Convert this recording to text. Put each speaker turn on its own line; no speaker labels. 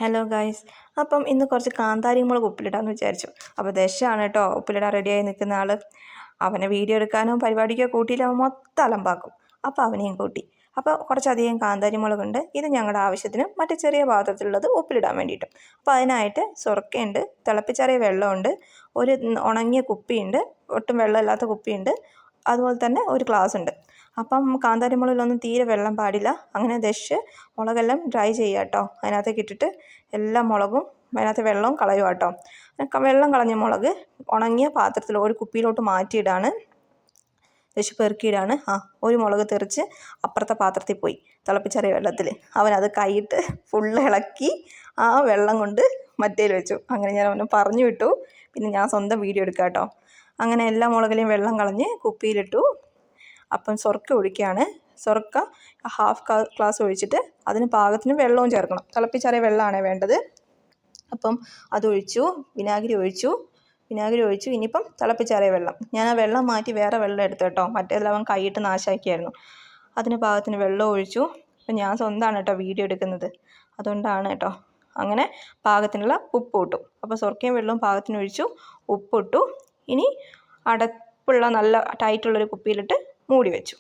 Hello guys, അപ്പം ഇന്ന് കുറച്ച് കാന്താരി മുളക് ഉപ്പിലിടാമെന്ന് വിചാരിച്ചു. അപ്പോൾ ദശയാണ് കേട്ടോ ഉപ്പിലിടാൻ റെഡിയായി നിൽക്കുന്ന ആൾ. അവനെ വീഡിയോ എടുക്കാനോ പരിപാടിക്കോ കൂട്ടിയിട്ട് അവൻ മൊത്തം അലമ്പാക്കും. അപ്പോൾ അവനെയും കൂട്ടി. അപ്പോൾ കുറച്ചധികം കാന്താരി മുളകുണ്ട്. ഇത് ഞങ്ങളുടെ ആവശ്യത്തിന് മറ്റു ചെറിയ പാത്രത്തിലുള്ളത് ഉപ്പിലിടാൻ വേണ്ടിയിട്ടും. അപ്പോൾ അതിനായിട്ട് സുർക്കയുണ്ട്, തിളപ്പിച്ചാറിയ വെള്ളമുണ്ട്, ഒരു ഉണങ്ങിയ കുപ്പിയുണ്ട്, ഒട്ടും വെള്ളമില്ലാത്ത കുപ്പിയുണ്ട്, അതുപോലെ തന്നെ ഒരു ഗ്ലാസ് ഉണ്ട്. അപ്പം കാന്താരി മുളകിലൊന്നും തീരെ വെള്ളം പാടില്ല. അങ്ങനെ മുളകെല്ലാം ഡ്രൈ ചെയ്യുക കേട്ടോ. അതിനകത്തേക്ക് ഇട്ടിട്ട് എല്ലാ മുളകും അതിനകത്ത് വെള്ളവും കളയുക കേട്ടോ. വെള്ളം കളഞ്ഞ മുളക് ഉണങ്ങിയ പാത്രത്തിൽ ഒരു കുപ്പിയിലോട്ട് മാറ്റിയിടാണ്. പെറുക്കിയിടാണ്. ഒരു മുളക് തെറിച്ച് അപ്പുറത്തെ പാത്രത്തിൽ പോയി തിളപ്പിച്ചറിയ വെള്ളത്തിൽ. അവനത് കൈയിട്ട് ഫുള്ള് ഇളക്കി ആ വെള്ളം കൊണ്ട് മറ്റേൽ വെച്ചു. അങ്ങനെ ഞാൻ അവനെ പറഞ്ഞു വിട്ടു. പിന്നെ ഞാൻ സ്വന്തം വീഡിയോ എടുക്കാം കേട്ടോ. അങ്ങനെ എല്ലാ മുളകിലെയും വെള്ളം കളഞ്ഞ് കുപ്പിയിലിട്ടു. അപ്പം സുർക്ക ഒഴിക്കുകയാണ്. സുർക്ക ഹാഫ് ഗ്ലാസ് ഒഴിച്ചിട്ട് അതിന് പാകത്തിന് വെള്ളവും ചേർക്കണം. തിളപ്പിച്ചാറിയ വെള്ളമാണ് വേണ്ടത്. അപ്പം അതൊഴിച്ചു. വിനാഗിരി ഒഴിച്ചു. ഇനിയിപ്പം തിളപ്പിച്ചാറിയ വെള്ളം. ഞാൻ ആ വെള്ളം മാറ്റി വേറെ വെള്ളം എടുത്തു കേട്ടോ. മറ്റേതെല്ലാം അവൻ കൈയിട്ട് നാശാക്കിയായിരുന്നു. അതിന് പാകത്തിന് വെള്ളം ഒഴിച്ചു. അപ്പം ഞാൻ സ്വന്തമാണ് കേട്ടോ വീഡിയോ എടുക്കുന്നത്, അതുകൊണ്ടാണ് കേട്ടോ. അങ്ങനെ പാകത്തിനുള്ള ഉപ്പ് ഇട്ടു. അപ്പോൾ സുർക്കയും വെള്ളവും പാകത്തിന് ഒഴിച്ചു, ഉപ്പിട്ടു. ഇനി അടപ്പുള്ള നല്ല ടൈറ്റുള്ളൊരു കുപ്പിയിലിട്ട് മൂടി വെച്ചു.